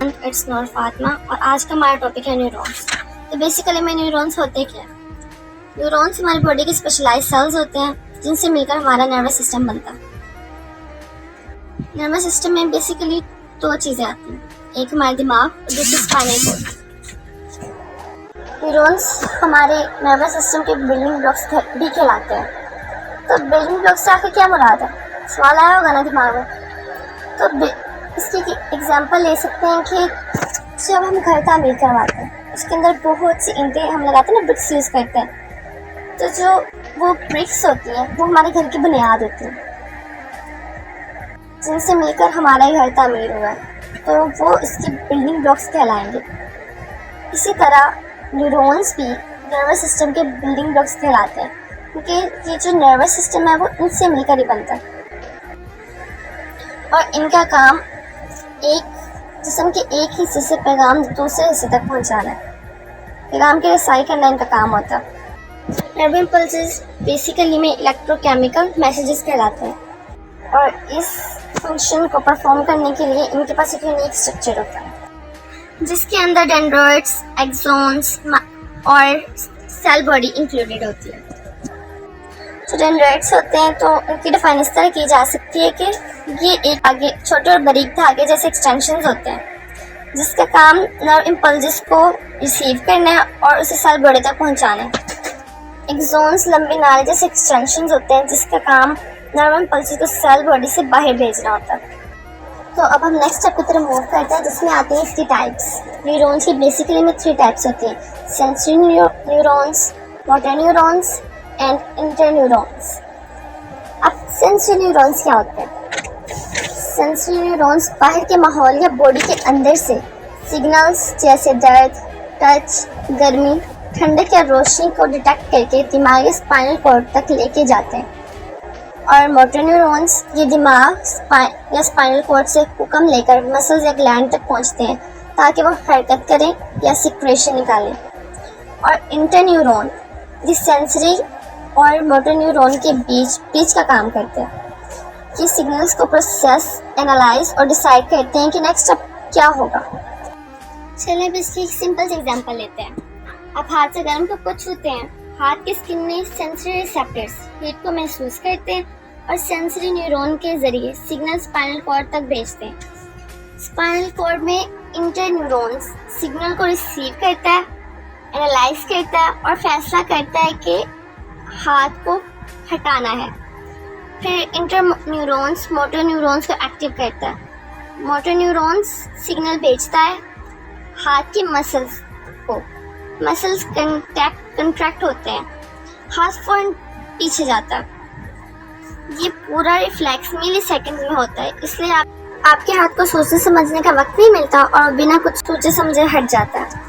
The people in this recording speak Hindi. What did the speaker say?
इट्स नूर फातिमा और आज का हमारा टॉपिक है न्यूरॉन्स। तो बेसिकली में न्यूरॉन्स होते क्या है? न्यूरॉन्स हमारी बॉडी के स्पेशलाइज सेल्स होते हैं जिनसे मिलकर हमारा नर्वस सिस्टम बनता है। नर्वस सिस्टम में बेसिकली दो चीज़ें आती हैं, एक हमारा दिमाग और दूसरी स्पाइनल कोड। न्यूरॉन्स हमारे नर्वस सिस्टम के बिल्डिंग ब्लॉक्स भी कहलाते हैं। तो बिल्डिंग ब्लॉक्स से आखिर क्या मुराद है? सवाल आया होगा ना दिमाग में। तो इसकी एग्जांपल ले सकते हैं कि जब हम घर तामीर करवाते हैं उसके अंदर बहुत सी ईंटें हम लगाते हैं ना, ब्रिक्स यूज़ करते हैं। तो जो वो ब्रिक्स होती हैं वो हमारे घर की बुनियाद होती हैं जिनसे मिलकर हमारा घर तामीर हुआ है, तो वो इसके बिल्डिंग ब्लॉक्स कहलाएंगे। इसी तरह न्यूरॉन्स भी नर्वस सिस्टम के बिल्डिंग ब्लॉक्स कहलाते हैं क्योंकि ये जो नर्वस सिस्टम है वो इनसे मिलकर ही बनता है और इनका काम एक जिस्म के एक हिस्से से पैगाम दूसरे हिस्से तक पहुंचाना है। पैगाम के रसाई करना इनका काम होता है। नर्व इम्पल्सेस बेसिकली में इलेक्ट्रोकेमिकल मैसेजेस कहलाते हैं और इस फंक्शन को परफॉर्म करने के लिए इनके पास एक यूनिक स्ट्रक्चर होता है जिसके अंदर डेंड्राइट्स, एक्सोन्स और सेल बॉडी इंक्लूडेड होती है। जो डेंड्राइट्स होते हैं तो उनकी डिफाइन इस तरह की जा सकती है कि ये एक आगे छोटे और बारीक धागे जैसे एक्सटेंशंस होते हैं जिसका काम नर्व इम्पल्सेस को रिसीव करना है और उसे सेल बॉडी तक पहुंचाना है। एक्सोन्स लंबे नाले जैसे एक्सटेंशंस होते हैं जिसका काम नर्व इम्पल्सेस को सेल बॉडी से बाहर भेजना होता है। तो अब हम नेक्स्ट स्टेप की तरफ मूव करते हैं जिसमें आती हैं इसकी टाइप्स। न्यूरॉन्स की बेसिकली में 3 टाइप्स होती हैं, sensory neurons, motor neurons and interneurons. अब सेंसरी न्यूरॉन्स क्या होते हैं? सेंसरी न्यूरॉन्स बाहर के माहौल या बॉडी के अंदर से सिग्नल्स जैसे दर्द, टच, गर्मी, ठंडक या रोशनी को डिटेक्ट करके दिमागी स्पाइनल कॉर्ड तक लेके जाते हैं। और मोटर न्यूरॉन्स ये दिमाग या स्पाइनल कॉर्ड से हुक्म लेकर मसल्स या ग्लैंड तक पहुंचते हैं ताकि वो हरकत करें या सिक्रेशन निकालें। और इंटरन्यूरॉन ये सेंसरी और मोटर न्यूरॉन के बीच का काम करते हैं। ये सिग्नल्स को प्रोसेस, एनालाइज और डिसाइड करते हैं कि नेक्स्ट स्टेप क्या होगा। चलिए अब इसकी एक सिंपल एग्जांपल लेते हैं। आप हाथ से गर्म कप को छूते हैं, हाथ की स्किन में सेंसरी रिसेप्टर्स हीट को महसूस करते हैं और सेंसरी न्यूरॉन के जरिए सिग्नल स्पाइनल कॉर्ड तक भेजते हैं। स्पाइनल कॉर्ड में इंटरन्यूरॉन्स सिग्नल को रिसीव करता है, एनालाइज करता है और फैसला करता है कि हाथ को हटाना है। फिर इंटरन्यूरॉन्स मोटर न्यूरॉन्स को एक्टिव करता है। मोटर न्यूरॉन्स सिग्नल भेजता है हाथ की मसल्स को। मसल्स कंट्रैक्ट होते हैं, हाथ फौरन पीछे जाता है। ये पूरा रिफ्लेक्स मिली सेकेंड में होता है, इसलिए आपके हाथ को सोचने समझने का वक्त नहीं मिलता और बिना कुछ सोचे समझे हट जाता है।